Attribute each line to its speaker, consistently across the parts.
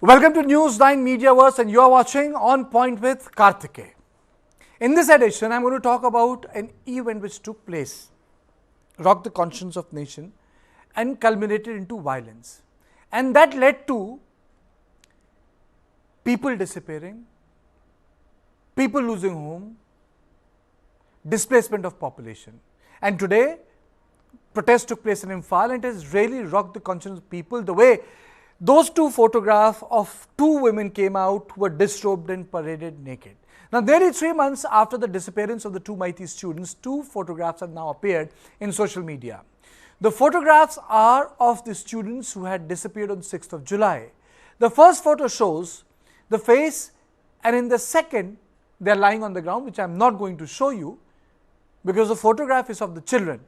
Speaker 1: Welcome to News9 Mediaverse, and you are watching On Point with Kartikeya. In this edition, I am going to talk about an event which took place, rocked the conscience of nation and culminated into violence. And that led to people disappearing, people losing home, displacement of population. And today, protests took place in Imphal, and it has really rocked the conscience of people the way those two photographs of two women came out who were disrobed and paraded naked. Now, nearly 3 months after the disappearance of the two meitei students, two photographs have now appeared in social media. The photographs are of the students who had disappeared on 6th of July. The first photo shows the face, and in the second, they are lying on the ground, which I am not going to show you because the photograph is of the children.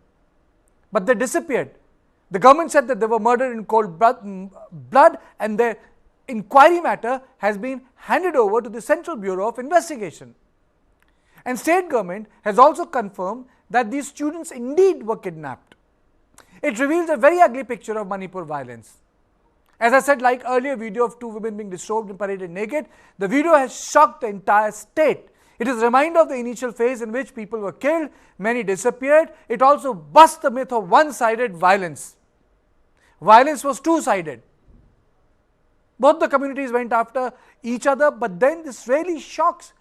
Speaker 1: But they disappeared. The government said that they were murdered in cold blood, and their inquiry matter has been handed over to the Central Bureau of Investigation. And state government has also confirmed that these students indeed were kidnapped. It reveals a very ugly picture of Manipur violence. As I said, like earlier video of two women being disrobed and paraded naked, the video has shocked the entire state. It is a reminder of the initial phase in which people were killed, many disappeared. It also busts the myth of one-sided violence. Violence was two-sided. Both the communities went after each other, but then this really shocks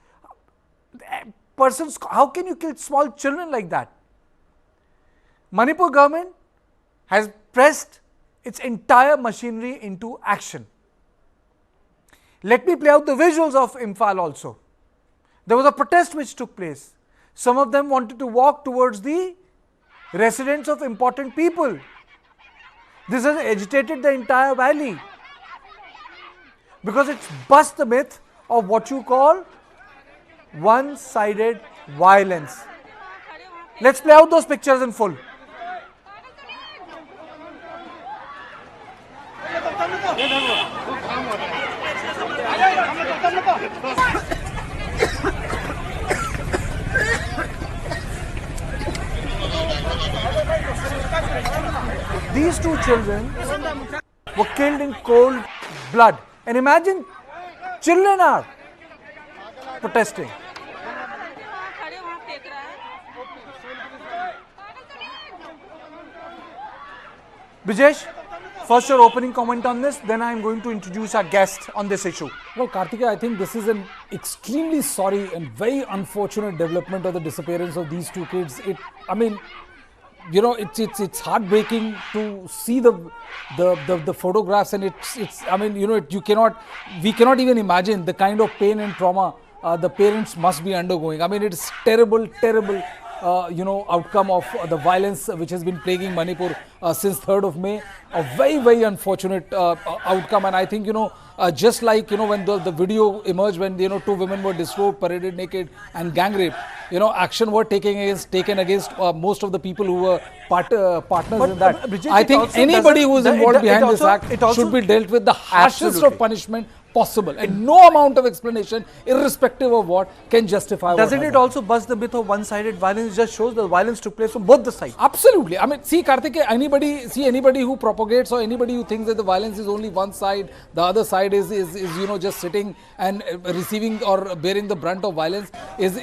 Speaker 1: persons. How can you kill small children like that? Manipur government has pressed its entire machinery into action. Let me play out the visuals of Imphal also. There was a protest which took place. Some of them wanted to walk towards the residence of important people. This has agitated the entire valley because it's bust the myth of what you call one-sided violence. Let's play out those pictures in full. These two children were killed in cold blood. And imagine, children are protesting. Brijesh, first your opening comment on this, then I am going to introduce our guest on this issue.
Speaker 2: Well, Kartikeya, I think this is an extremely sorry and very unfortunate development of the disappearance of these two kids. It's heartbreaking to see the photographs, and we cannot even imagine the kind of pain and trauma the parents must be undergoing. It's terrible outcome of the violence which has been plaguing Manipur since 3rd of May. A very unfortunate outcome, and I think just like when the video emerged when two women were disrobed, paraded naked, and gang raped, action were taken against most of the people who were partners in that.
Speaker 1: Brijesh,
Speaker 2: I think anybody who is involved behind this act should be dealt with the harshest of punishment possible, and no amount of explanation, irrespective of what, can justify.
Speaker 1: Doesn't it also bust the myth of one-sided violence? It just shows the violence took place from both the sides.
Speaker 2: Absolutely. See, Kartikeya, anybody who propagates or anybody who thinks that the violence is only one side, the other side is just sitting and receiving or bearing the brunt of violence is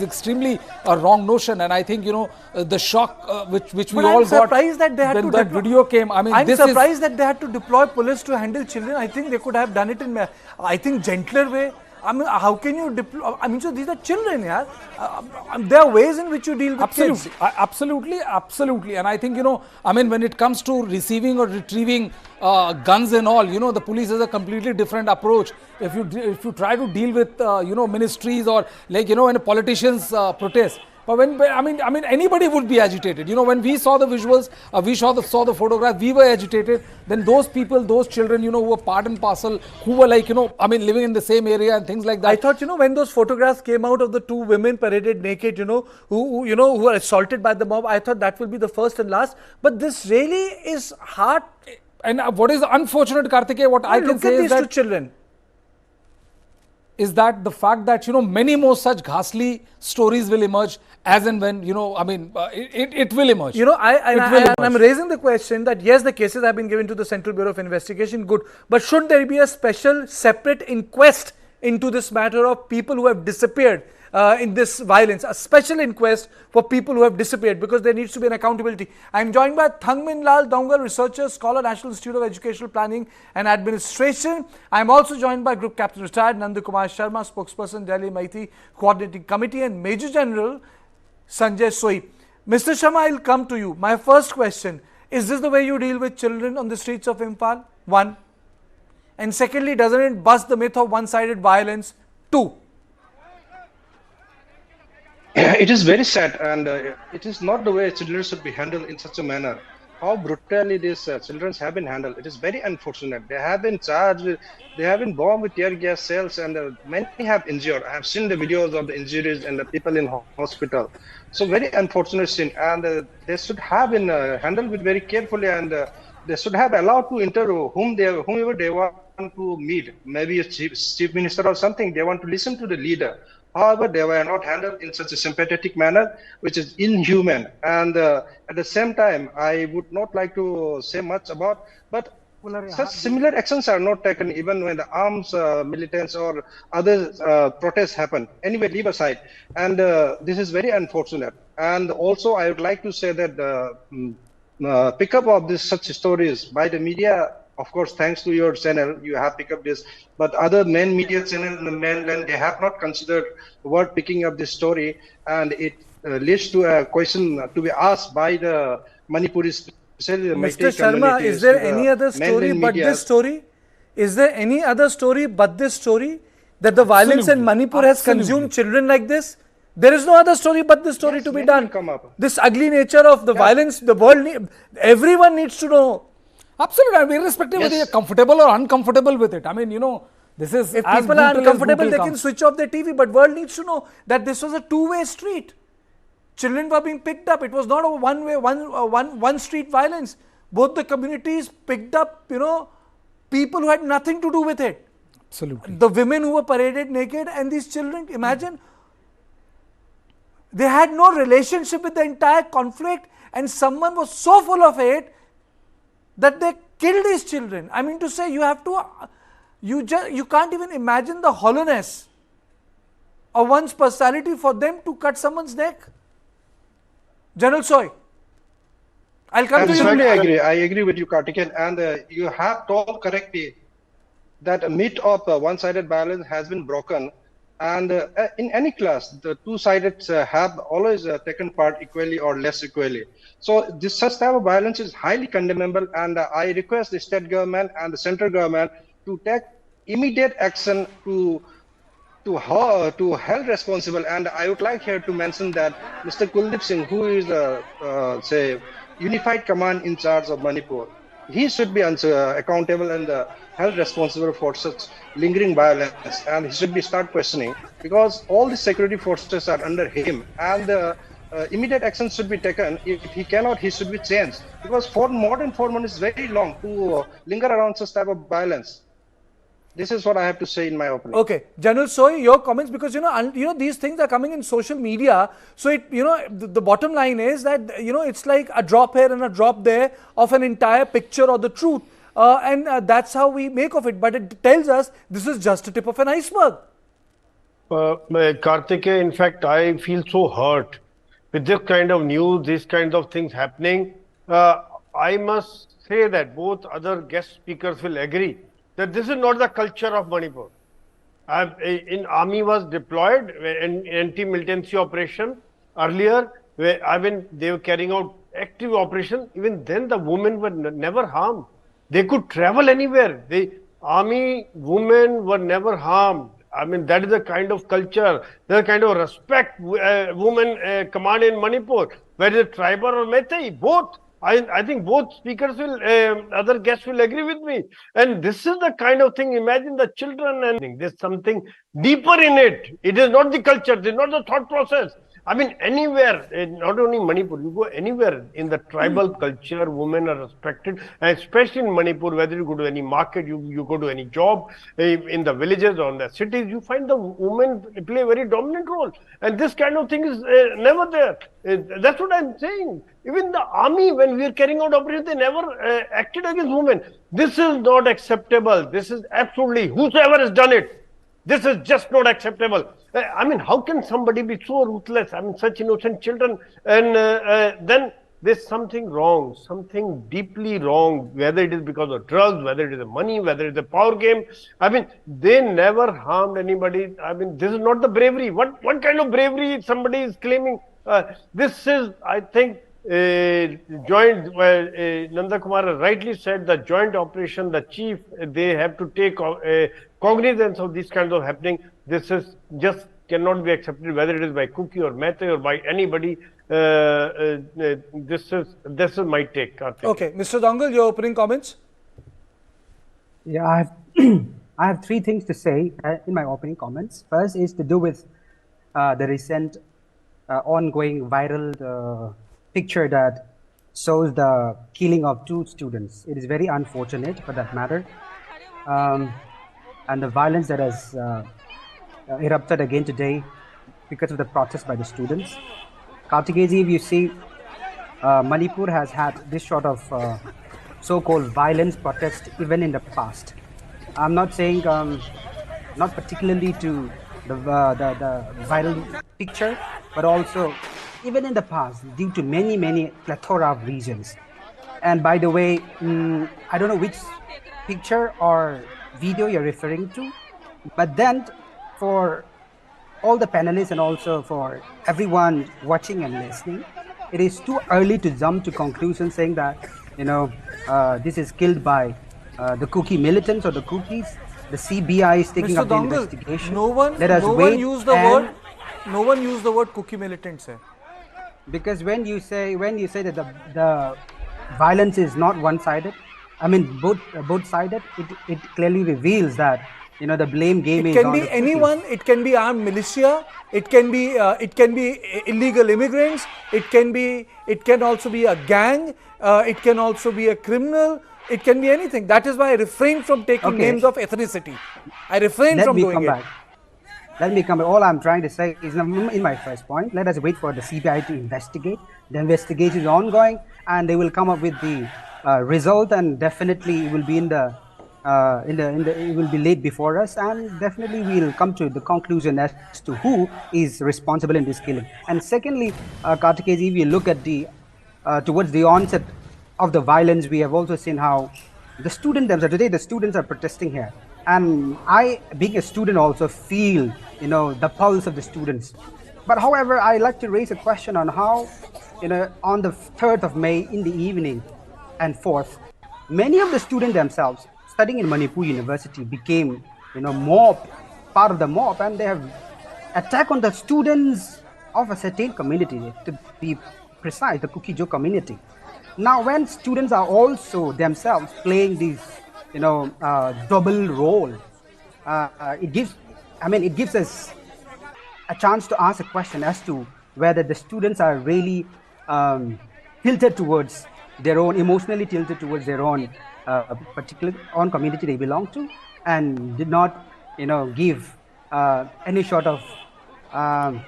Speaker 2: extremely a wrong notion. And I think the shock which we all got when that video came.
Speaker 1: I'm surprised that they had to deploy police to handle children. I think they could have done it in gentler way. How can you deploy? So these are children, yeah. There are ways in which you deal with kids.
Speaker 2: Absolutely. And I think when it comes to receiving or retrieving guns and all, the police has a completely different approach. If you try to deal with ministries or when a politicians protest. But anybody would be agitated. When we saw the visuals, we saw the photograph, we were agitated. Then those people, those children, who were part and parcel, who were living in the same area and things like that.
Speaker 1: I thought, when those photographs came out of the two women paraded naked, who were assaulted by the mob, I thought that will be the first and last. But this really is hard.
Speaker 2: And what is unfortunate, Kartikeya, what I can say is that
Speaker 1: these two children.
Speaker 2: is that the fact that, many more such ghastly stories will emerge as and when, it will emerge.
Speaker 1: I'm raising the question that yes, the cases have been given to the Central Bureau of Investigation, good, but should there be a special separate inquest into this matter of people who have disappeared in this violence, a special inquest for people who have disappeared, because there needs to be an accountability. I am joined by Thangmin Lal Dongal, researcher, scholar, National Institute of Educational Planning and Administration. I am also joined by Group Captain Retired Nandu Kumar Sharma, spokesperson, Delhi Meitei Coordinating Committee, and Major General Sanjay Soi. Mr. Sharma, I'll come to you. My first question, is this the way you deal with children on the streets of Imphal? One. And secondly, doesn't it bust the myth of one-sided violence? Two.
Speaker 3: It is very sad, and it is not the way children should be handled in such a manner. How brutally these children have been handled. It is very unfortunate. They have been charged with, they have been bombed with tear gas cells, and many have injured. I have seen the videos of the injuries and the people in hospital. So very unfortunate scene, and they should have been handled with very carefully, and they should have allowed to interview whomever they want to meet, maybe a chief minister or something. They want to listen to the leader. However, they were not handled in such a sympathetic manner, which is inhuman. And at the same time, I would not like to say much about, but such similar actions are not taken even when the arms militants or other protests happen. Anyway, leave aside. And this is very unfortunate. And also, I would like to say that the pickup of such stories by the media, of course, thanks to your channel, you have picked up this, but other main media channels in the mainland, they have not considered the word picking up this story, and it leads to a question to be asked by the Manipuris, especially the
Speaker 1: Mr. Sharma, is there any other story but this story? Is there any other story but this story? That the violence in Manipur has consumed children like this? There is no other story but this story to be done. This ugly nature of the violence, the world, everyone needs to know.
Speaker 2: Absolutely, I mean, irrespective whether you're comfortable or uncomfortable with it. I mean, this is
Speaker 1: if people are uncomfortable, they can switch off their TV. But world needs to know that this was a two-way street. Children were being picked up. It was not a one-way, one street violence. Both the communities picked up, people who had nothing to do with it.
Speaker 2: Absolutely.
Speaker 1: The women who were paraded naked, and these children, imagine, they had no relationship with the entire conflict, and someone was so full of hate that they killed these children. I mean to say, you have to, you can't even imagine the hollowness of one's personality for them to cut someone's neck. General Soi, I'll come to you.
Speaker 3: I agree with you, Kartikeya, and you have told correctly that a myth of one-sided violence has been broken. And in any class, the two-sided have always taken part equally or less equally. So this such type of violence is highly condemnable, and I request the state government and the central government to take immediate action to held responsible. And I would like here to mention that Mr. Kuldeep Singh, who is say unified command in charge of Manipur, he should be accountable and held responsible for such lingering violence, and he should be start questioning, because all the security forces are under him, and immediate action should be taken. If he cannot, he should be changed, because more than 4 months is very long to linger around such type of violence. This is what I have to say in my opinion.
Speaker 1: Okay, General Soi, your comments, because these things are coming in social media. So it the bottom line is that it's like a drop here and a drop there of an entire picture or the truth, and that's how we make of it. But it tells us this is just a tip of an iceberg.
Speaker 4: Kartikeya, in fact, I feel so hurt with this kind of news, these kinds of things happening. I must say that both other guest speakers will agree that this is not the culture of Manipur. In army was deployed in anti-militancy operation earlier, they were carrying out active operation. Even then, the women were never harmed. They could travel anywhere. The army women were never harmed. I mean, that is the kind of culture, the kind of respect women command in Manipur. Whether it's tribal or meitei, both. I think both speakers will, other guests will agree with me. And this is the kind of thing, imagine the children, and there's something deeper in it. It is not the culture, it is not the thought process. I mean, anywhere, not only Manipur, you go anywhere in the tribal culture, women are respected, and especially in Manipur, whether you go to any market, you go to any job, in the villages or in the cities, you find the women play a very dominant role. And this kind of thing is never there. That's what I'm saying. Even the army, when we are carrying out operations, they never acted against women. This is not acceptable. This is absolutely, whosoever has done it, this is just not acceptable. I mean, how can somebody be so ruthless? I mean, such innocent children. And then there's something wrong, something deeply wrong, whether it is because of drugs, whether it is money, whether it's a power game. I mean, they never harmed anybody. I mean, this is not the bravery. What kind of bravery somebody is claiming? This is, I think, joint, Nanda Kumar rightly said, the joint operation, the chief, they have to take cognizance of these kinds of happening. This is just cannot be accepted, whether it is by Cookie or Meitei or by anybody. This is my take, Kartik.
Speaker 1: Okay, Mr. Dongle, your opening comments?
Speaker 5: Yeah, I have, I have three things to say in my opening comments. First is to do with the recent ongoing viral picture that shows the killing of 2 students. It is very unfortunate for that matter. And the violence that has erupted again today because of the protest by the students. Kartikeya, if you see, Manipur has had this sort of so-called violence protest even in the past. I'm not saying, not particularly to the viral picture, but also even in the past, due to many plethora of reasons. And by the way, I don't know which picture or video you're referring to, but then for all the panelists and also for everyone watching and listening, it is too early to jump to conclusions saying that, you know, this is killed by the Cookie militants or the Cookies. The CBI is taking
Speaker 1: Mr.
Speaker 5: up the
Speaker 1: Dongle,
Speaker 5: investigation.
Speaker 1: no one used the word Cookie militants.
Speaker 5: Because when you say that the violence is not one-sided, I mean both-sided, it clearly reveals that, you know, the blame game is on the
Speaker 1: It can be anyone. It can be armed militia. It can be illegal immigrants. It can also be a gang. It can also be a criminal. It can be anything. That is why I refrain from taking names of ethnicity. I refrain from doing it.
Speaker 5: Let me come back. All I'm trying to say is, in my first point, let us wait for the CBI to investigate. The investigation is ongoing, and they will come up with the result, and definitely it will be it will be laid before us, and definitely we will come to the conclusion as to who is responsible in this killing. And secondly, Kartikeya, if you look at the towards the onset of the violence, we have also seen how the students themselves, today the students are protesting here. And I, being a student, also feel, you know, the pulse of the students. But however, I like to raise a question on how, you know, on the 3rd of May in the evening and 4th, many of the students themselves studying in Manipur University became, you know, part of the mob, and they have attacked on the students of a certain community, to be precise, the Kukijo community. Now, when students are also themselves playing these, you know, double role, it gives us a chance to ask a question as to whether the students are really tilted towards their own, emotionally tilted towards their own particular own community they belong to, and did not, you know, give any sort of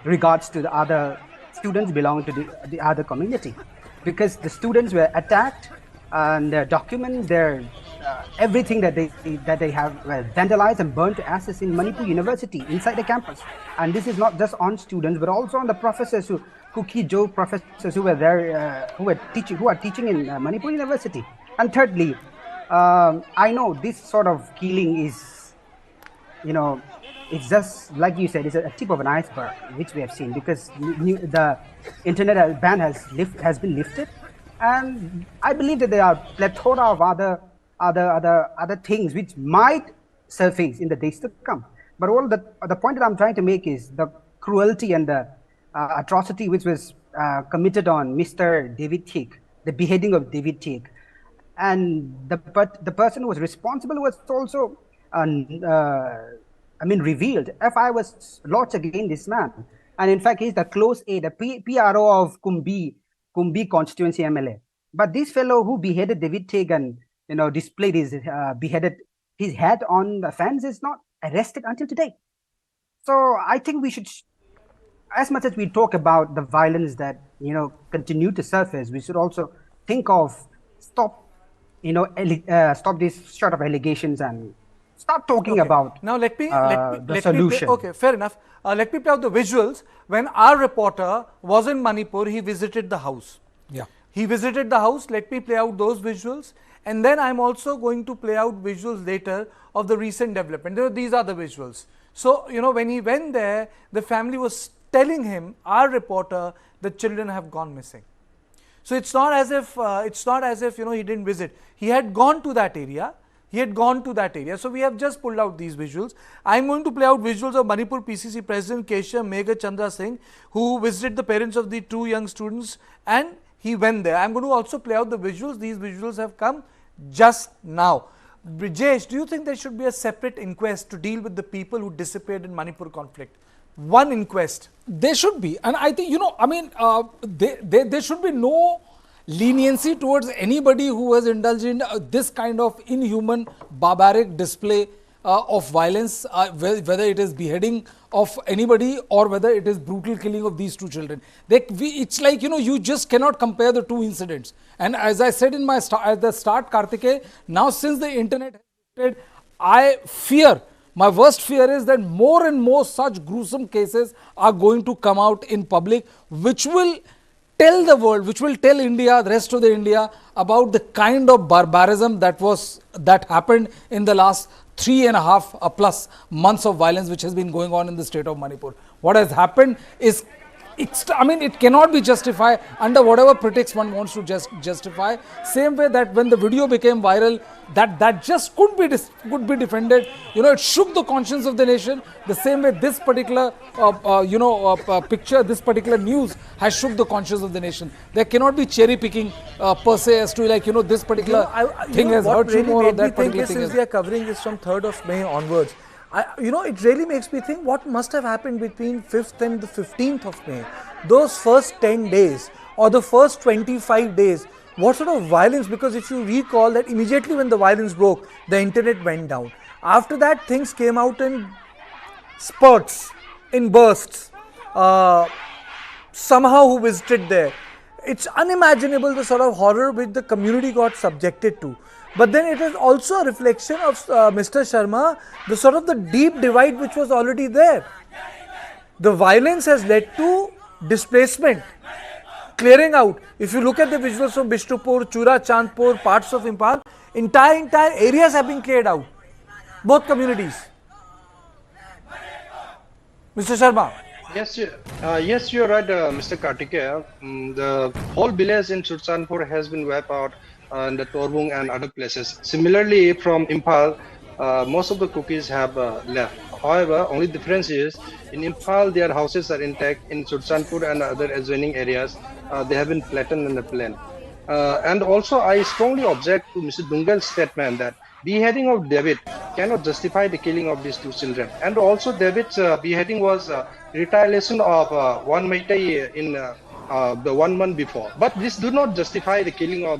Speaker 5: regards to the other students belonging to the other community, because the students were attacked and their documents, their everything that they have were vandalized and burned to ashes in Manipur University inside the campus. And this is not just on students, but also on the professors, Kuki-Jo professors who were there, who are teaching in Manipur University. And thirdly, I know this sort of killing is, you know, it's just like you said, it's a tip of an iceberg, which we have seen, because the internet ban has been lifted, and I believe that there are plethora of other things which might surface in the days to come. But all the point that I'm trying to make is the cruelty and the atrocity which was committed on Mr. David Thik, the beheading of David Thik, and the person who was responsible was also revealed. FI was lodged against this man, And in fact, he's the close aide, the PRO of Kumbi constituency MLA. But this fellow who beheaded David Tegan, displayed his beheaded his head on the fence, is not arrested until today. So I think we should, as much as we talk about the violence that continue to surface, we should also think of stop these sort of allegations and start talking about
Speaker 1: now
Speaker 5: the solution.
Speaker 1: Okay, fair enough. Let me play out the visuals. When our reporter was in Manipur, he visited the house.
Speaker 2: Yeah.
Speaker 1: He visited the house. Let me play out those visuals. And then I'm also going to play out visuals later of the recent development. These are the visuals. So, when he went there, the family was telling him, our reporter, the children have gone missing. So it's not as if he didn't visit. He had gone to that area. So we have just pulled out these visuals. I'm going to play out visuals of Manipur PCC President Keshav Megha Chandra Singh, who visited the parents of the two young students, and he went there. I'm going to also play out the visuals. These visuals have come just now. Brijesh, do you think there should be a separate inquest to deal with the people who disappeared in Manipur conflict? One inquest.
Speaker 2: There should be, and I think there should be no leniency towards anybody who has indulged in this kind of inhuman, barbaric display of violence, whether it is beheading of anybody or whether it is brutal killing of these two children. It's like, you just cannot compare the two incidents. And as I said in at the start, Kartikeya, now since the internet has existed, my worst fear is that more and more such gruesome cases are going to come out in public, which will tell the world, which will tell India, the rest of the India, about the kind of barbarism that happened in the last 3.5 plus months of violence which has been going on in the state of Manipur. What has happened is, it cannot be justified under whatever pretext one wants to justify. Same way that when the video became viral, that just could be defended. It shook the conscience of the nation. The same way this particular picture, this particular news has shook the conscience of the nation. There cannot be cherry picking per se as to this particular thing has hurt you more or that particular thing.
Speaker 1: Since we are covering this from 3rd of May onwards, it really makes me think what must have happened between 5th and the 15th of May. Those first 10 days or the first 25 days, what sort of violence? Because if you recall that immediately when the violence broke, the internet went down. After that, things came out in spurts, in bursts. Somehow who visited there. It's unimaginable the sort of horror which the community got subjected to. But then it is also a reflection of Mr. Sharma, the sort of the deep divide which was already there. The violence has led to displacement, clearing out. If you look at the visuals from Bishnupur, Chura, Chandpur, parts of Imphal, entire areas have been cleared out. Both communities. Mr. Sharma.
Speaker 3: Yes, you're right, Mr. Kartikeya. The whole village in Churchandpur has been wiped out, and the Torbung and other places. Similarly, from Imphal, most of the cookies have left. However, only difference is in Imphal their houses are intact. In Churchandpur and other adjoining areas, they have been flattened in the plain. And also, I strongly object to Mr. Dungal's statement that beheading of David cannot justify the killing of these two children. And also, David's beheading was retaliation of one meitei in the 1 month before. But this do not justify the killing of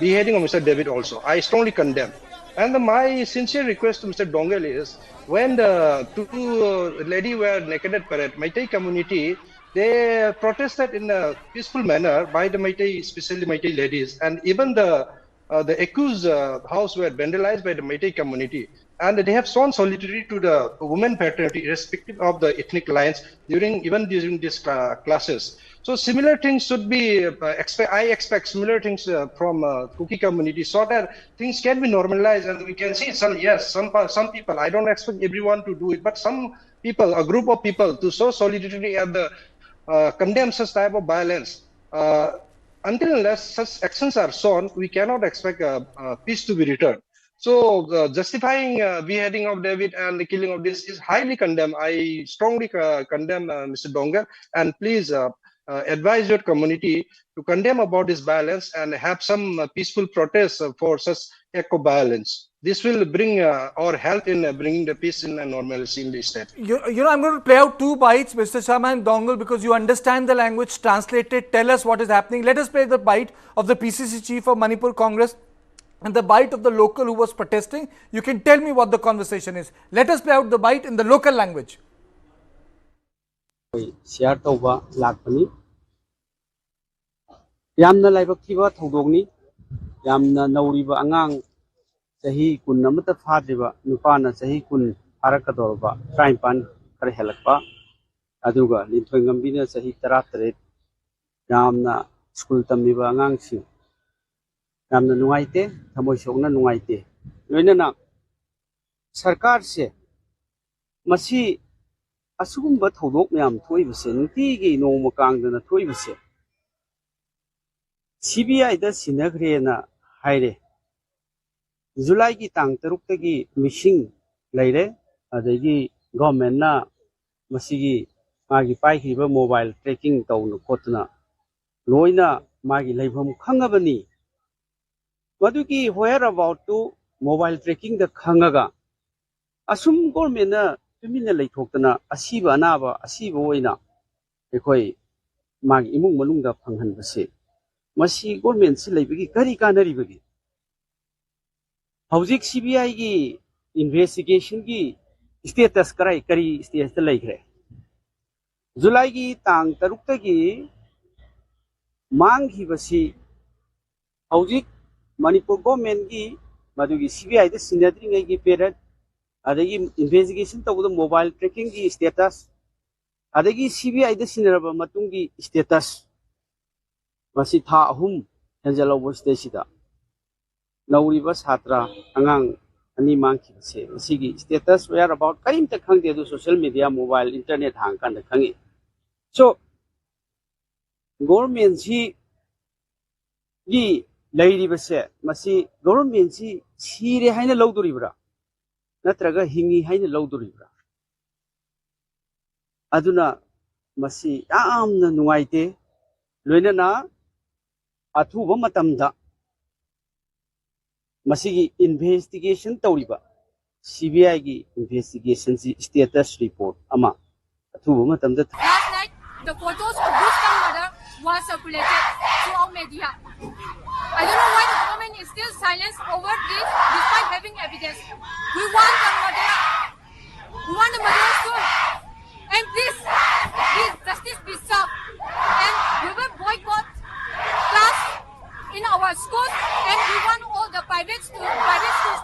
Speaker 3: beheading of Mr. David also. I strongly condemn. And my sincere request to Mr. Dongal is, when the two ladies were naked at parade, Meitei community, they protested in a peaceful manner by the Meitei, especially Meitei ladies, and even the accused house were vandalized by the Meitei community, and they have shown solidarity to the women fraternity, irrespective of the ethnic lines, during these classes. So similar things should be. I expect similar things from Kuki community, so that things can be normalized, and we can see some people. I don't expect everyone to do it, but some people, a group of people, to show solidarity and condemn such type of violence. Until unless such actions are shown, we cannot expect peace to be returned. So justifying beheading of David and the killing of this is highly condemned. I strongly condemn Mr. Dongar, and please advise your community to condemn about this violence and have some peaceful protests for such act of violence. this will bring or help in bringing the peace and normalcy in the state.
Speaker 1: I'm going to play out 2 bites, Mr. Sharma and Dongle, because you understand the language. Translated, tell us what is happening. Let us play the bite of the PCC chief of Manipur Congress and the bite of the local who was protesting. You can tell me what the conversation is. Let us play out the bite in the local language.
Speaker 6: Share tauba lakpani yamna laibak thiba thodogni yamna nauriba angang sahi kun namata phadriba nupana sahi kun harakadorba traimpan kar helakpa aduga linthoi ngambina sahi 13 yamna school tamiba angang si yamna nungaite thamoi sokna nungaite loinana sarkar se masi asugumba thodok myam thoibase nutigi noma kangdana thoibase CBI da sinagrena haire July ki tang taruk tagi missing laire adagi government na masigi magi pai khiba mobile tracking tawnu khotna loina magi leibham khangabani maduki where about to mobile tracking da khangaga asum government na tumina leithokna asiba anaba asiba oina ekoi magi imung manungda phanghan base masi government si leibagi kari kanari bagi Howzik CBI ki investigation ki status kari status laikre July ki tang tarukta ki mang hi basi howzik Manipur government ki madugi CBI da sinadring ki period adagi investigation tawda mobile tracking ki status adagi CBI da sinaraba matungi status masi tha ahum henjalo stasida Nauriba Satra Angang Ani Manki say Sigi status where about Karim the Kang do social media, mobile, internet hang and the Kangi. So government si Yi Lady Base Masi government si Siri Haina Loduribra Natraga Hingi Haina Loduribra Aduna Masi Am the Nuaite Luenana Atu Matamda Masigi investigation tawriba CBI gi investigation status report ama athuba matamda
Speaker 7: last night the photos of Bushkan murder was circulated throughout media. I don't know why the government is still silent over this despite having evidence. We want the murderer soon, and please justice be served, and we will boycott class in our schools, and we want all the private school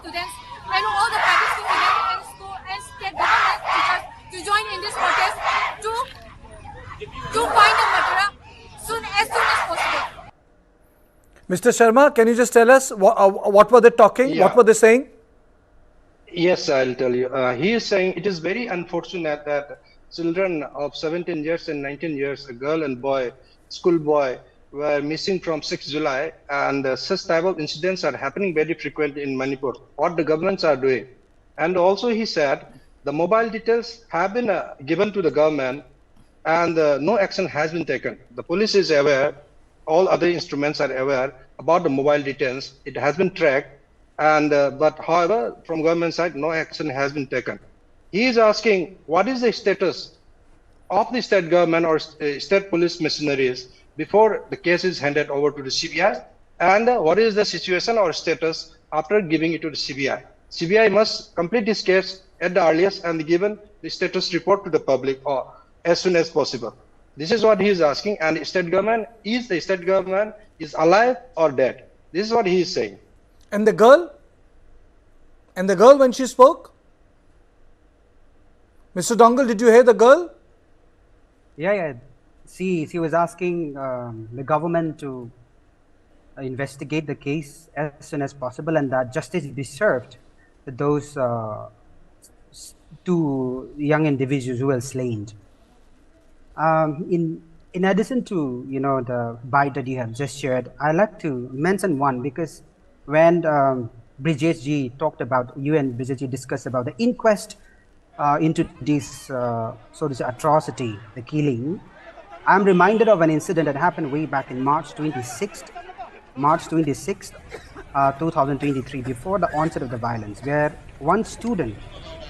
Speaker 7: students and all the private school and state government teachers to join in this protest to find the murderer soon as possible.
Speaker 1: Mr. Sharma, can you just tell us what were they talking?
Speaker 3: Yeah.
Speaker 1: What were they saying?
Speaker 3: Yes, I'll tell you. He is saying it is very unfortunate that children of 17 years and 19 years, a girl and boy, school boy, were missing from 6 July, and such type of incidents are happening very frequently in Manipur. What the governments are doing, and also he said the mobile details have been given to the government, and no action has been taken. The police is aware, all other instruments are aware about the mobile details. It has been tracked, and but however, from government side, no action has been taken. He is asking what is the status of the state government or state police machineries before the case is handed over to the CBI, and what is the situation or status after giving it to the CBI. CBI must complete this case at the earliest and given the status report to the public or as soon as possible. This is what he is asking, and the state government is alive or dead. This is what he is saying.
Speaker 1: And the girl? And the girl when she spoke? Mr. Dongle, did you hear the girl?
Speaker 5: Yeah. She was asking the government to investigate the case as soon as possible and that justice be served to those 2 young individuals who were slain. In addition to the bite that you have just shared, I like to mention one because when Brijesh ji talked about Brijesh ji discussed about the inquest into this so to say atrocity, the killing. I'm reminded of an incident that happened way back in March 26th. 2023, before the onset of the violence, where one student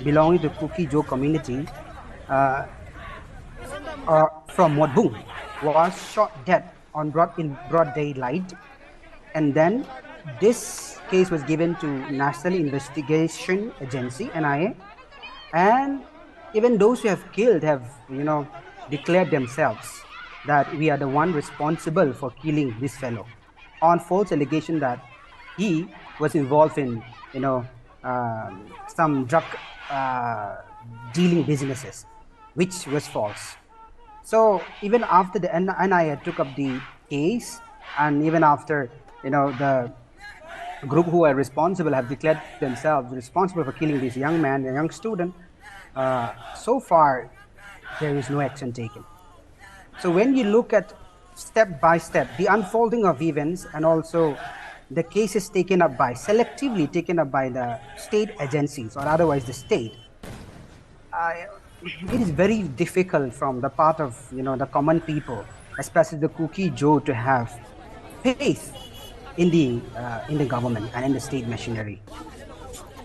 Speaker 5: belonging to Kuki-Jo community from Modbung was shot dead in broad daylight, and then this case was given to National Investigation Agency (NIA), and even those who have killed have declared themselves that we are the one responsible for killing this fellow on false allegation that he was involved in some drug dealing businesses, which was false. So even after the NIA took up the case, and even after the group who are responsible have declared themselves responsible for killing this young man, a young student, so far there is no action taken. So when you look at step by step the unfolding of events, and also the cases selectively taken up by the state agencies or otherwise the state, it is very difficult from the part of the common people, especially the Kuki-Jo, to have faith in the government and in the state machinery.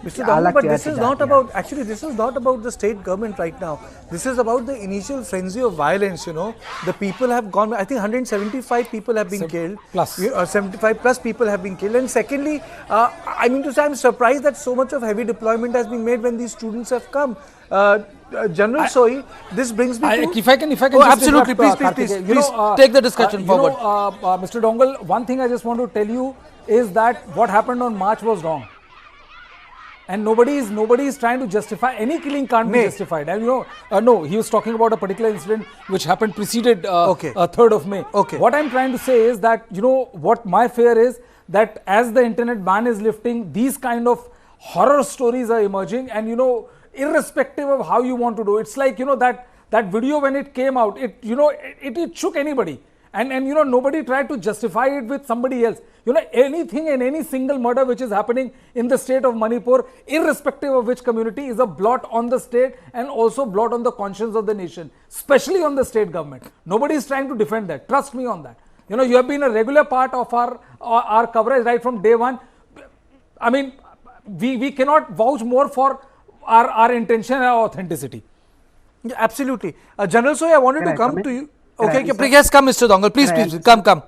Speaker 1: Mr. Dongle, but this is not about, actually this is not about the state government right now. This is about the initial frenzy of violence, The people have gone, I think 175 people have been killed.
Speaker 2: Plus.
Speaker 1: 75 plus people have been killed. And secondly, I mean to say, I'm surprised that so much of heavy deployment has been made when these students have come. General Soy, this brings me to...
Speaker 2: If I can
Speaker 1: oh, absolutely, please take the discussion forward.
Speaker 2: Mr. Dongle, one thing I just want to tell you is that what happened on March was wrong. And nobody is trying to justify, any killing can't be justified. And no, he was talking about a particular incident which happened preceded 3rd of May.
Speaker 1: Okay.
Speaker 2: What I'm trying to say is that, what my fear is that as the internet ban is lifting, these kind of horror stories are emerging, and irrespective of how you want to do, it's like, that video when it came out, it shook anybody. And nobody tried to justify it with somebody else. Anything and any single murder which is happening in the state of Manipur, irrespective of which community, is a blot on the state and also blot on the conscience of the nation, especially on the state government. Nobody is trying to defend that. Trust me on that. You have been a regular part of our coverage right from day one. I mean, we cannot vouch more for our intention and our authenticity.
Speaker 1: Yeah, absolutely. General Soy, I wanted to come to you. Okay, yes, come, Mr. Dongle. Please, come.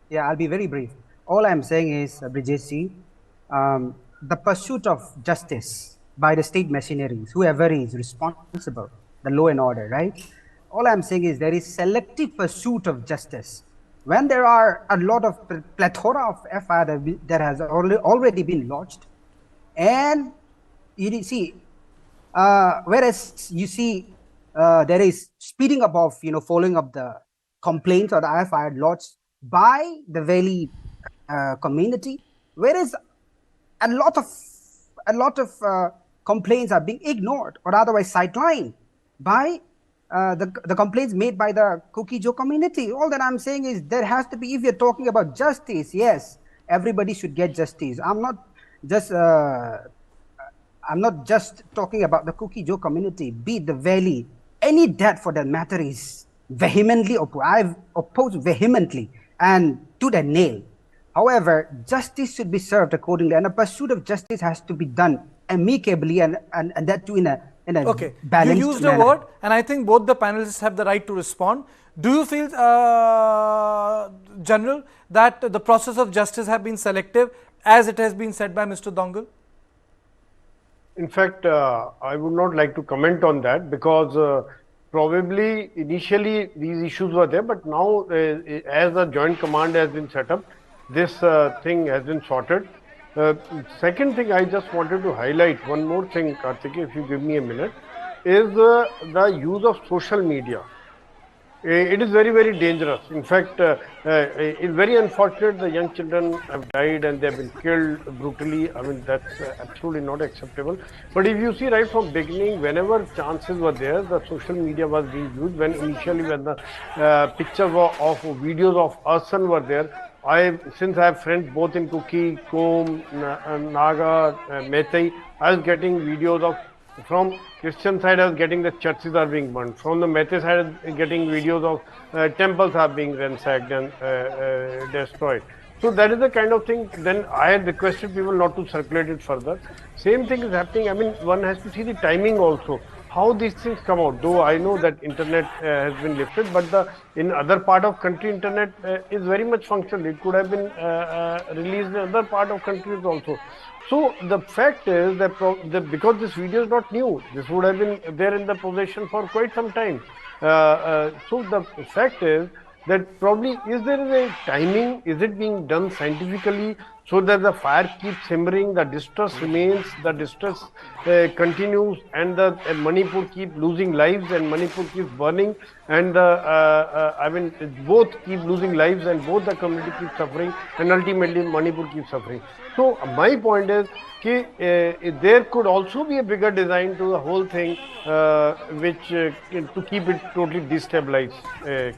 Speaker 5: Yeah, I'll be very brief. All I'm saying is, Brijesh, the pursuit of justice by the state machineries, whoever is responsible, the law and order, right? All I'm saying is there is selective pursuit of justice. When there are a lot of plethora of FIR that has already been lodged, and you see, whereas you see there is speeding up of following up the complaints or the FIR lodged by the Valley community, whereas a lot of complaints are being ignored or otherwise sidelined by the complaints made by the Kuki-Jo community. All that I'm saying is there has to be, if you're talking about justice, yes, everybody should get justice. I'm not just talking about the Kuki-Jo community, be it the Valley, any death for that matter is vehemently opposed. I've opposed vehemently and to the nail. However, justice should be served accordingly, and a pursuit of justice has to be done amicably and that too in a
Speaker 1: okay.
Speaker 5: balanced
Speaker 1: You used
Speaker 5: manner.
Speaker 1: a word, and I think both the panelists have the right to respond. Do you feel, General, that the process of justice have been selective, as it has been said by Mr. Dongle?
Speaker 4: In fact, I would not like to comment on that, because probably initially these issues were there, but now as a joint command has been set up, this thing has been sorted. Second thing I just wanted to highlight, one more thing, Kartikeya, if you give me a minute, is the use of social media. It is very, very dangerous. In fact, it's very unfortunate the young children have died and they have been killed brutally. I mean, that's absolutely not acceptable. But if you see right from beginning, whenever chances were there, the social media was being used. When initially when the pictures of videos of Arson were there, since I have friends both in Kuki, Kom, Naga, Meitei, I was getting videos of, from Christian side I was getting the churches are being burned. From the Meitei side I was getting videos of temples are being ransacked and destroyed. So that is the kind of thing. Then I had requested people not to circulate it further. Same thing is happening. I mean, one has to see the timing also. How these things come out. Though I know that internet has been lifted, but in other part of country, internet is very much functional. It could have been released in other part of countries also. So the fact is that because this video is not new, this would have been there in the possession for quite some time. So the fact is that probably is there a timing, is it being done scientifically so that the fire keeps simmering, the distress remains, the distress continues, and the Manipur keep losing lives and Manipur keeps burning, and I mean both keep losing lives and both the community keep suffering, and ultimately Manipur keeps suffering. So my point is there could also be a bigger design to the whole thing, which to keep it totally destabilized,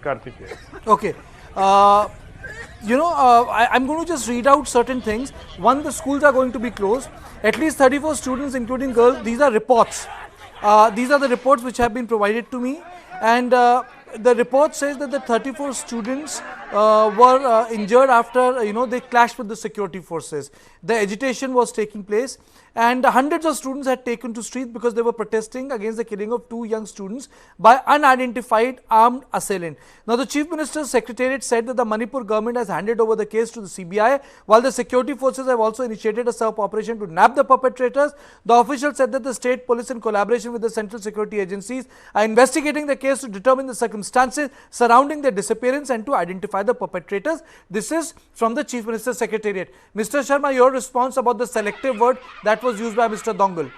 Speaker 4: Kartikeya.
Speaker 1: Okay. I'm going to just read out certain things. One, the schools are going to be closed. At least 34 students, including girls. These are reports. These are the reports which have been provided to me. And the report says that the 34 students were injured after, they clashed with the security forces. The agitation was taking place, and hundreds of students had taken to streets because they were protesting against the killing of 2 young students by unidentified armed assailant. Now, the Chief Minister's Secretariat said that the Manipur government has handed over the case to the CBI, while the security forces have also initiated a search operation to nab the perpetrators. The official said that the state police, in collaboration with the central security agencies, are investigating the case to determine the circumstances surrounding their disappearance and to identify the perpetrators. This is from the Chief Minister's Secretariat. Mr. Sharma, your response about the selective word that was used by Mr. Dongal.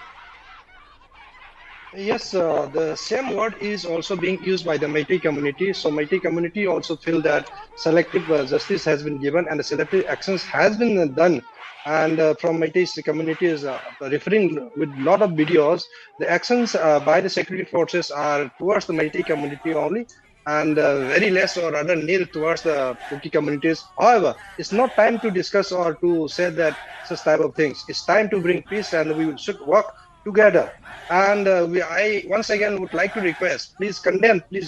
Speaker 3: Yes, the same word is also being used by the Meitei community. So Meitei community also feel that selective justice has been given and the selective actions has been done. And from Meitei community is referring with a lot of videos. The actions by the security forces are towards the Meitei community only, and very less or rather nil towards the Kuki communities. However, it's not time to discuss or to say that such type of things. It's time to bring peace, and we should work together. And I once again would like to request, please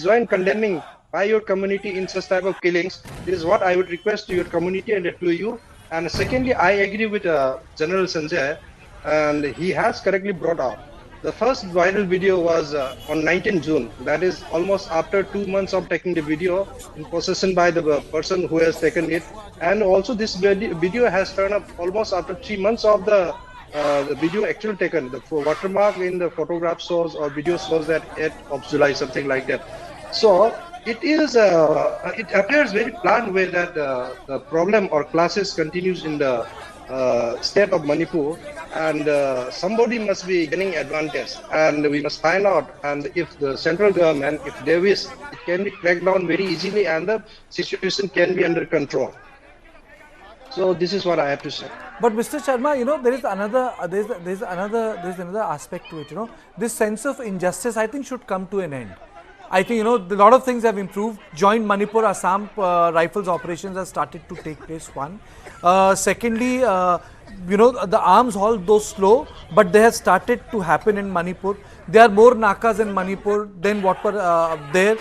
Speaker 3: join condemning by your community in such type of killings. This is what I would request to your community and to you. And secondly, I agree with General Sanjay, and he has correctly brought out. The first viral video was on 19 June. That is almost after 2 months of taking the video in possession by the person who has taken it. And also this video has turned up almost after 3 months of the video actually taken. The watermark in the photograph shows or video shows that 8th of July, something like that. So it is. It appears very planned way that the problem or clashes continues in the state of Manipur, and somebody must be getting advantage, and we must find out. And if the central government, if they wish, it can be cracked down very easily, and the situation can be under control. So this is what I have to say.
Speaker 1: But Mr. Sharma, there is another there's another aspect to it. This sense of injustice, I think, should come to an end. I think, a lot of things have improved. Joint Manipur Assam rifles operations have started to take place, one. Secondly, the arms haul, though slow, but they have started to happen in Manipur. There are more nakas in Manipur than what were there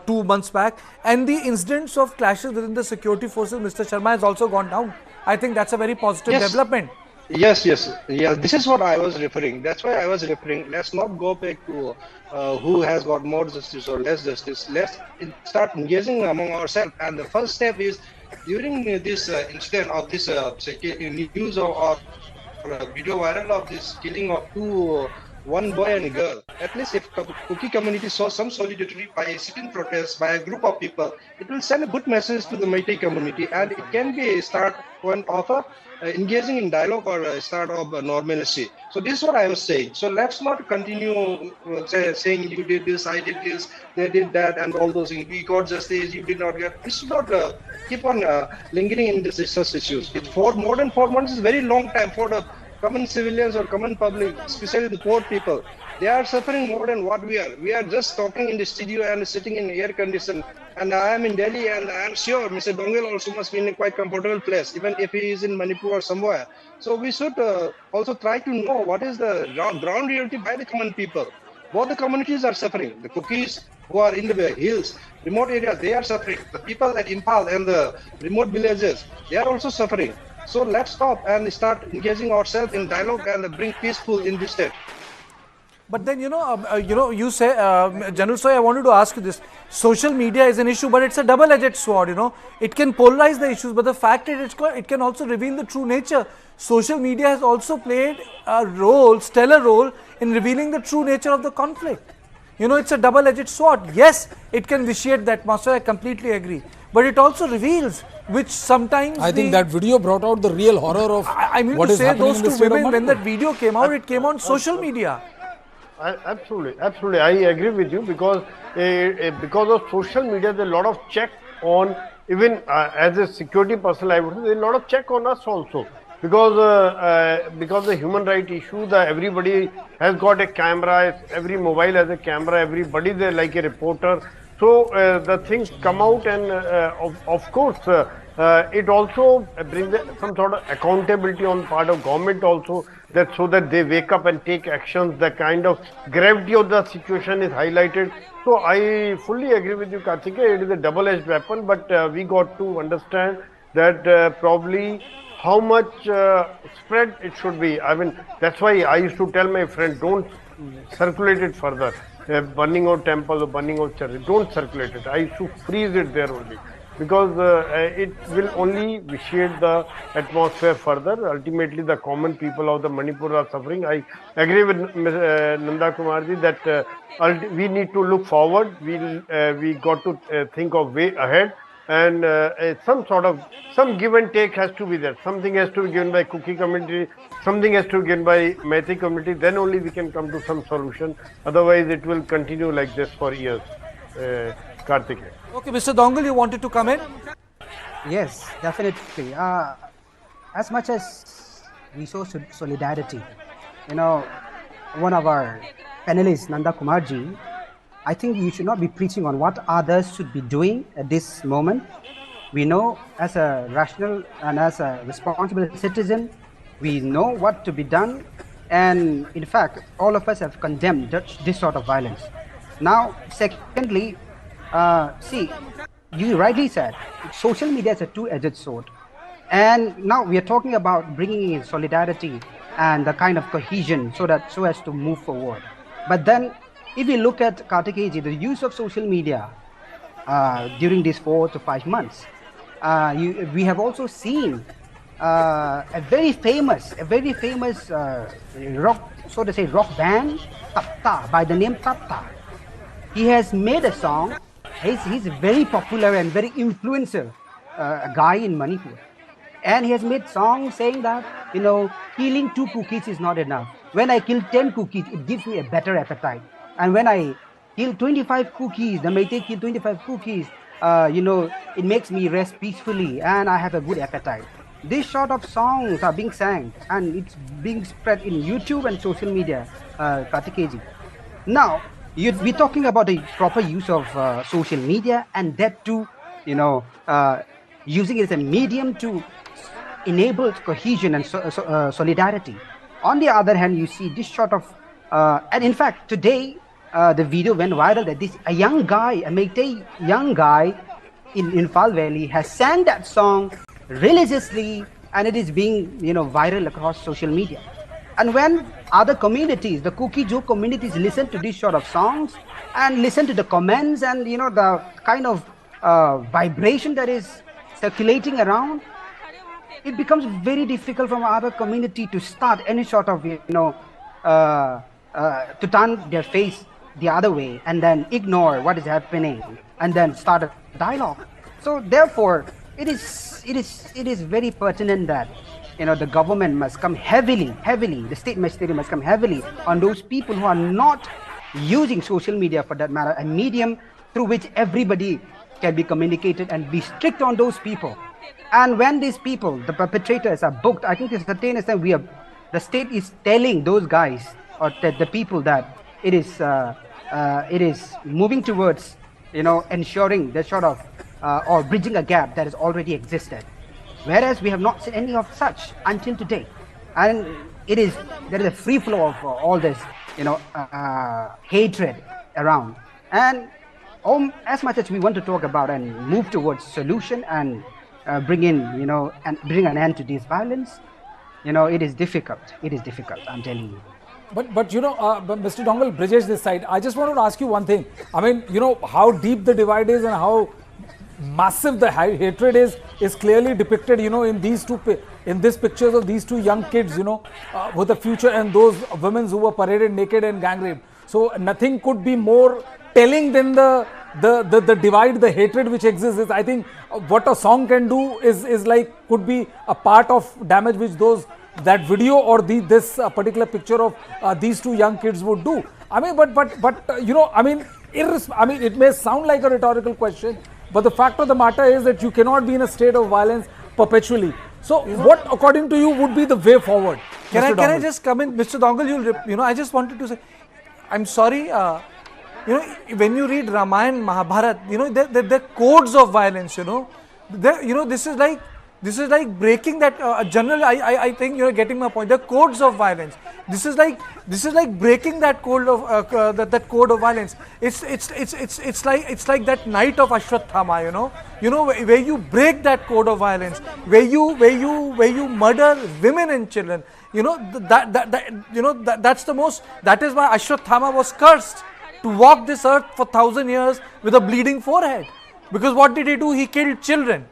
Speaker 1: 2 months back. And the incidents of clashes within the security forces, Mr. Sharma, has also gone down. I think that's a very positive development.
Speaker 3: Yes. This is what I was referring. That's why I was referring. Let's not go back to who has got more justice or less justice. Let's start engaging among ourselves. And the first step is during this incident of this news or video viral of this killing of one boy and a girl. At least if Kuki community saw some solidarity by a sitting protest by a group of people, it will send a good message to the Meitei community, and it can be a start point of engaging in dialogue or a start of normalcy. So this is what I was saying. So let's not continue saying you did this, I did this, they did that, and all those things. We got justice, you did not get. We should not keep on lingering in such issues. For more than 4 months is a very long time for the common civilians or common public, especially the poor people. They are suffering more than what we are. We are just talking in the studio and sitting in air condition. And I am in Delhi, and I am sure Mr. Dongal also must be in a quite comfortable place, even if he is in Manipur or somewhere. So we should also try to know what is the ground reality by the common people. Both the communities are suffering. The cookies who are in the hills, remote areas, they are suffering. The people at Impal and the remote villages, they are also suffering. So let's stop and start engaging ourselves in dialogue and bring peaceful in this state.
Speaker 1: But then, you say, General Soy, I wanted to ask you this. Social media is an issue, but it's a double-edged sword, It can polarize the issues, but the fact is it can also reveal the true nature. Social media has also played a role, stellar role, in revealing the true nature of the conflict. It's a double-edged sword. Yes, it can vitiate the atmosphere, I completely agree. But it also reveals, which sometimes
Speaker 2: I think that video brought out the real horror of what is happening
Speaker 1: those
Speaker 2: in the
Speaker 1: two
Speaker 2: state of
Speaker 1: women, when
Speaker 2: Manipur.
Speaker 1: that video came out, it came on social media.
Speaker 4: Absolutely. I agree with you because of social media, there's a lot of check on, even as a security person, I would say there's a lot of check on us also. Because the human right issue, everybody has got a camera, every mobile has a camera, everybody there like a reporter. So the things come out, and of course it also brings some sort of accountability on part of government also, that so that they wake up and take actions. The kind of gravity of the situation is highlighted. So I fully agree with you, Kartikeya. It is a double-edged weapon, but we got to understand that probably how much spread it should be. I mean, that's why I used to tell my friend, don't circulate it further. Burning out temples or burning out churches, don't circulate it. I used to freeze it there only, because it will only vitiate the atmosphere further. Ultimately, the common people of the Manipur are suffering. I agree with Nanda Kumarji that we need to look forward. We got to think of way ahead, and some give and take has to be there. Something has to be given by Kuki community, something has to be given by Meitei community. Then only we can come to some solution. Otherwise, it will continue like this for years. Kartikeya.
Speaker 1: Okay, Mr. Dongal, you wanted to come in?
Speaker 5: Yes, definitely. As much as we show solidarity, one of our panelists, Nanda Kumarji, I think you should not be preaching on what others should be doing at this moment. We know, as a rational and as a responsible citizen, we know what to be done. And in fact, all of us have condemned this sort of violence. Now, secondly, see, you rightly said, social media is a two-edged sword. And now we are talking about bringing in solidarity and the kind of cohesion so as to move forward. But then, if we look at Kartikeya, the use of social media during these 4 to 5 months, we have also seen a very famous rock, so to say, rock band, Tapta, by the name Tapta. He has made a song. He's a very popular and very influential guy in Manipur. And he has made songs saying that, killing 2 cookies is not enough. When I kill 10 cookies, it gives me a better appetite. And when I kill 25 cookies, the meitei kill 25 cookies, it makes me rest peacefully and I have a good appetite. These sort of songs are being sang and it's being spread in YouTube and social media, Kartikeya. Now, we're talking about the proper use of social media, and that too, using it as a medium to enable cohesion and solidarity. On the other hand, you see this sort of, and in fact, today, the video went viral that a young guy, a Meitei young guy in Fall Valley has sang that song religiously, and it is being viral across social media. And when other communities, the Kuki Joe communities, listen to these sort of songs and listen to the comments and the kind of vibration that is circulating around, it becomes very difficult from other community to start any sort of to turn their face the other way and then ignore what is happening and then start a dialogue. So therefore, it is very pertinent that the government must come heavily, the state ministry must come heavily on those people who are not using social media, for that matter, a medium through which everybody can be communicated, and be strict on those people. And when these people, the perpetrators, are booked, I think it's the time the state is telling those guys or the people that it is moving towards ensuring the sort of or bridging a gap that has already existed, whereas we have not seen any of such until today. And there is a free flow of all this hatred around. And as much as we want to talk about and move towards solution and bring an end to this violence, it is difficult. It is difficult, I'm telling you.
Speaker 2: But Mr. Dongle, Brijesh this side, I just wanted to ask you one thing. I mean, how deep the divide is and how massive the hatred is clearly depicted, in these pictures of these two young kids, with the future, and those women who were paraded naked and gang raped. So nothing could be more telling than the divide, the hatred which exists. I think what a song can do is like could be a part of damage which that video or this particular picture of these two young kids would do. I mean, it may sound like a rhetorical question, but the fact of the matter is that you cannot be in a state of violence perpetually. So, what, according to you, would be the way forward?
Speaker 1: Can I just come in, Mr. Dongle? I just wanted to say, I'm sorry. When you read Ramayana, Mahabharata, there are codes of violence. This is like breaking that general. I think you're getting my point. The codes of violence. This is like breaking that code of that code of violence. It's like that night of Ashwatthama. Where you break that code of violence, where you murder women and children. That's the most. That is why Ashwatthama was cursed to walk this earth for 1,000 years with a bleeding forehead. Because what did he do? He killed children.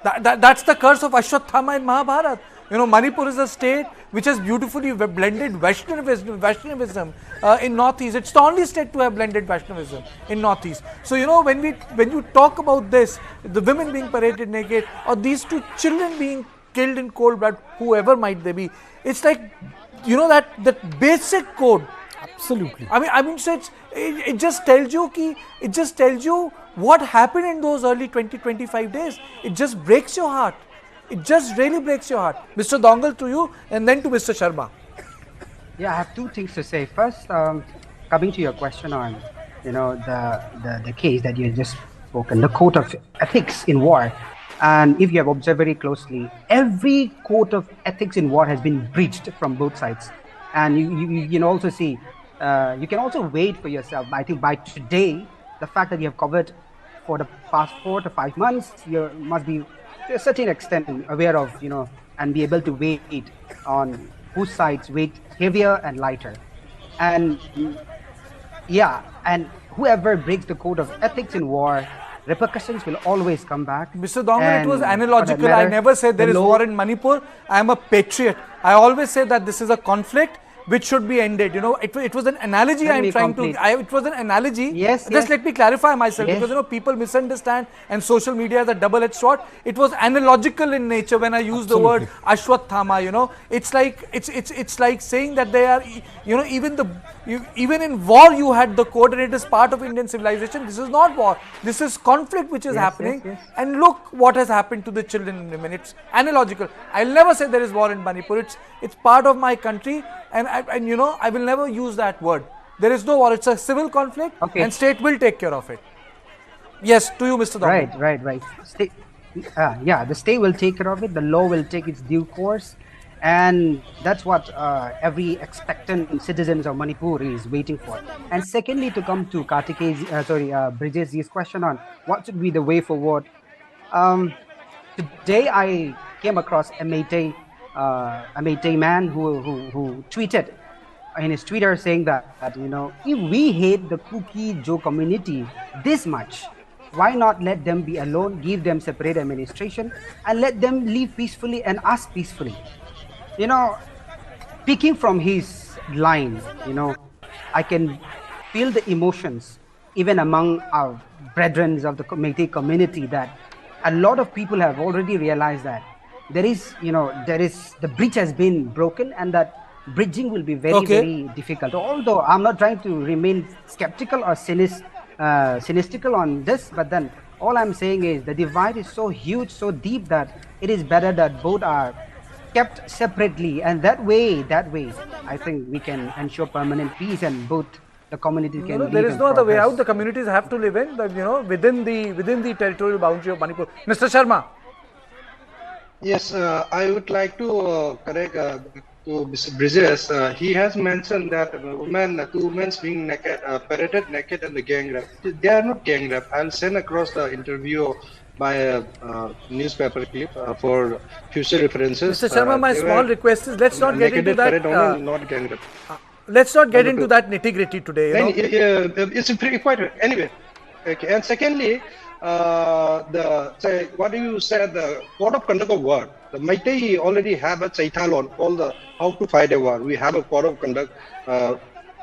Speaker 1: That's the curse of Ashwatthama in Mahabharata. Manipur is a state which has beautifully blended Vaishnavism in Northeast. It's the only state to have blended Vaishnavism in Northeast. So, when you talk about this, the women being paraded naked or these two children being killed in cold blood, whoever might they be, it's like, that basic code.
Speaker 2: Absolutely.
Speaker 1: I mean, so it just tells you what happened in those early 20-25 days. It just breaks your heart. It just really breaks your heart. Mr. Dongle, to you, and then to Mr. Sharma.
Speaker 5: Yeah, I have two things to say. First, coming to your question on, the case that you just spoken, the code of ethics in war. And if you have observed very closely, every code of ethics in war has been breached from both sides. And you can also see, you can also wait for yourself. I think by today, the fact that you have covered for the past 4 to 5 months, you must be to a certain extent aware of, and be able to wait on whose sides weight heavier and lighter. And and whoever breaks the code of ethics in war, repercussions will always come back.
Speaker 1: Mr. Dongle, it was analogical. I never said there is war in Manipur. I am a patriot. I always say that this is a conflict which should be ended. It was an analogy. It was an analogy.
Speaker 5: Yes.
Speaker 1: Just let me clarify myself, because people misunderstand and social media is a double-edged sword. It was analogical in nature when I use the word Ashwatthama. It's like saying that they are, even in war you had the code and it is part of Indian civilization. This is not war. This is conflict which is happening. And look what has happened to the children and women. It's analogical. I'll never say there is war in Manipur. It's part of my country. And I will never use that word. There is no war. It's a civil conflict, and state will take care of it. Yes, to you, Mr. Dongle.
Speaker 5: Right. The state will take care of it. The law will take its due course, and that's what every expectant citizens of Manipur is waiting for. And secondly, to come to Brijesh' question on what should be the way forward. Today, I came across a meitei man who tweeted in his Twitter saying that if we hate the Kuki Jo community this much, why not let them be alone, give them separate administration, and let them live peacefully and us peacefully? Picking from his line, I can feel the emotions even among our brethren of the meitei community, that a lot of people have already realized that there is the bridge has been broken, and that bridging will be very, very difficult. Although I'm not trying to remain skeptical or cynical on this, but then all I'm saying is the divide is so huge, so deep, that it is better that both are kept separately, and that way, I think we can ensure permanent peace, and both the communities can live.
Speaker 1: There is no other way out. The communities have to live in within the territorial boundary of Manipur. Mr. Sharma.
Speaker 3: Yes, I would like to correct to Mr. Brijesh, he has mentioned that two women being naked, paraded naked in the gang rape. They are not gang rape. I'll send across the interview by a newspaper clip for future references.
Speaker 1: Mr. Sharma, my
Speaker 3: They
Speaker 1: small
Speaker 3: were
Speaker 1: request is let's not get into
Speaker 3: naked parade
Speaker 1: that.
Speaker 3: only, not gang rape.
Speaker 1: Let's not get
Speaker 3: Number
Speaker 1: into
Speaker 3: two.
Speaker 1: that nitty-gritty today. You know?
Speaker 3: It's pretty quite anyway. Okay, and secondly, what do you say? The code of conduct of war. The meitei already have a chaitalon called the how to fight a war. We have a code of conduct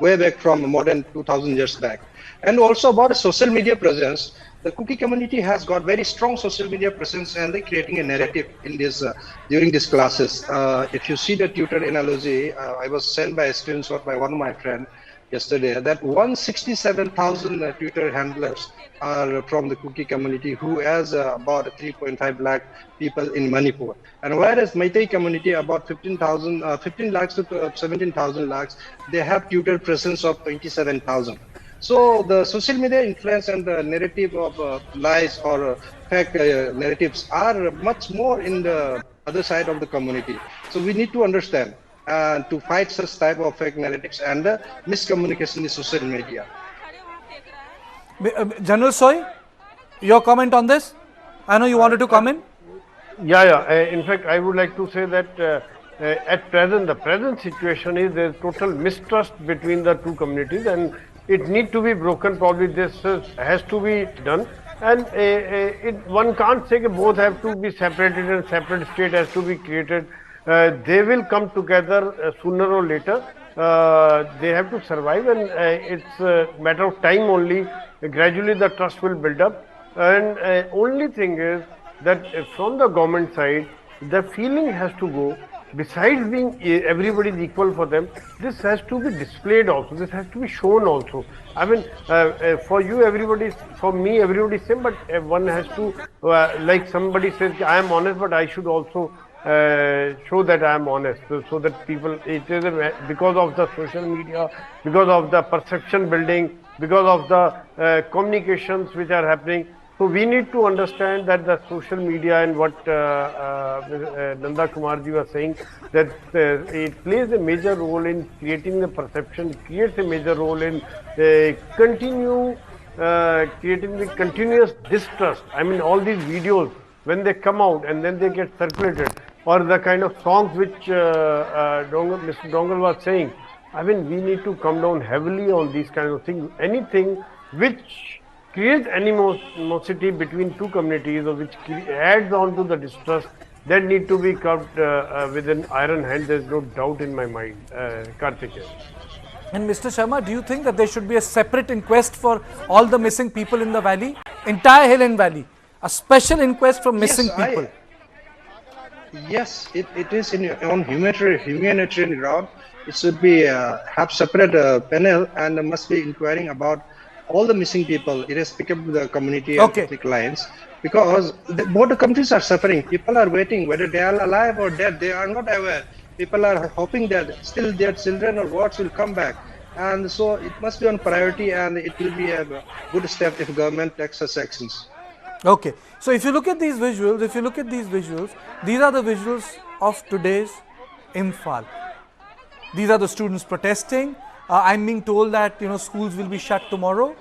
Speaker 3: way back from more than 2,000 years back. And also about social media presence. The cookie community has got very strong social media presence, and they're creating a narrative in this during these classes. If you see the tutor analogy, I was sent by a screenshot by one of my friends yesterday that 167,000 Twitter handlers are from the cookie community, who has about 3.5 lakh people in Manipur. And whereas meitei community about 15 lakhs to 17,000 lakhs, they have Twitter presence of 27,000. So the social media influence and the narrative of lies or fake narratives are much more in the other side of the community. So we need to understand to fight such type of fake narratives and miscommunication in social media.
Speaker 1: General Soy, your comment on this? I know you wanted to comment.
Speaker 4: Yeah. In fact, I would like to say that at present, the present situation is there is total mistrust between the two communities, and it need to be broken. Probably this has to be done, and one can't say that both have to be separated and separate state has to be created. They will come together sooner or later. They have to survive, and it's a matter of time only. Gradually the trust will build up, and only thing is that from the government side, the feeling has to go. Besides being everybody is equal for them, this has to be displayed also. This has to be shown also. I mean, for you, everybody, for me, everybody is same. But one has to, like somebody says, I am honest, but I should also show that I am honest, so that people. It is because of the social media, because of the perception building, because of the communications which are happening. So we need to understand that the social media and what Nanda Kumarji was saying, that it plays a major role in creating the perception, it creates a major role in creating the continuous distrust. I mean, all these videos, when they come out and then they get circulated, or the kind of songs which Mr. Dongal was saying, I mean, we need to come down heavily on these kind of things. Anything which creates animosity between two communities, or which adds on to the distrust, that need to be curbed with an iron hand. There is no doubt in my mind. Kartikeya.
Speaker 1: And Mr. Sharma, do you think that there should be a separate inquest for all the missing people in the valley, entire hill and valley, a special inquest for missing people?
Speaker 3: Yes, it is on humanitarian ground. It should be have separate panel, and must be inquiring about all the missing people, irrespective of the community and ethnic lines, because both the countries are suffering. People are waiting whether they are alive or dead. They are not aware. People are hoping that still their children or what will come back, and so it must be on priority, and it will be a good step if government takes such actions.
Speaker 1: Okay, so if you look at these visuals, these are the visuals of today's Imphal. These are the students protesting. I'm being told that schools will be shut tomorrow.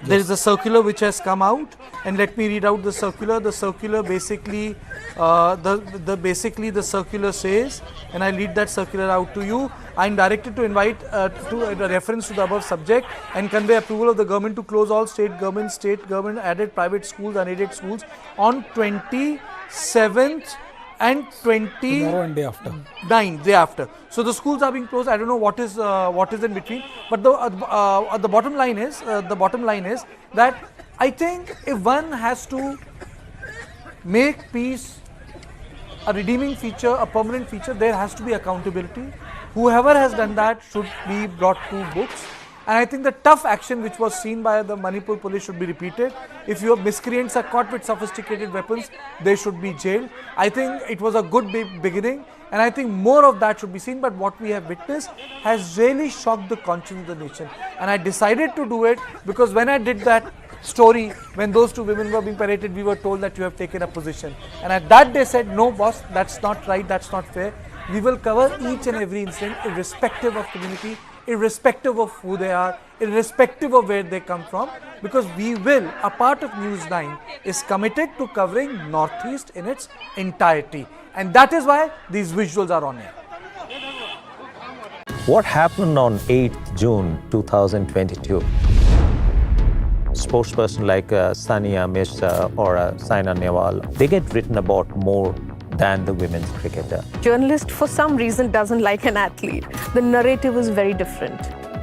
Speaker 1: Yes. There is a circular which has come out, and let me read out the circular. The circular basically, the circular says, and I read that circular out to you. I am directed to invite to a reference to the above subject and convey approval of the government to close all state government added private schools, unaided schools on 27th and 29th, day after. So the schools are being closed. I don't know what is in between, but the bottom line is that I think if one has to make peace a redeeming feature, a permanent feature, there has to be accountability. Whoever has done that should be brought to books. And I think the tough action which was seen by the Manipur police should be repeated. If your miscreants are caught with sophisticated weapons, they should be jailed. I think it was a good beginning, and I think more of that should be seen. But what we have witnessed has really shocked the conscience of the nation. And I decided to do it because when I did that story, when those two women were being paraded, we were told that you have taken a position. And at that they said, no boss, that's not right, that's not fair. We will cover each and every incident irrespective of community, irrespective of who they are, irrespective of where they come from, because we will, a part of News9 is committed to covering Northeast in its entirety. And that is why these visuals are on air.
Speaker 8: What happened on 8th June 2022? Spokesperson like Sania Mirza or Saina Nehwal, they get written about more than the women's cricketer.
Speaker 9: Journalist, for some reason, doesn't like an athlete. The narrative is very different.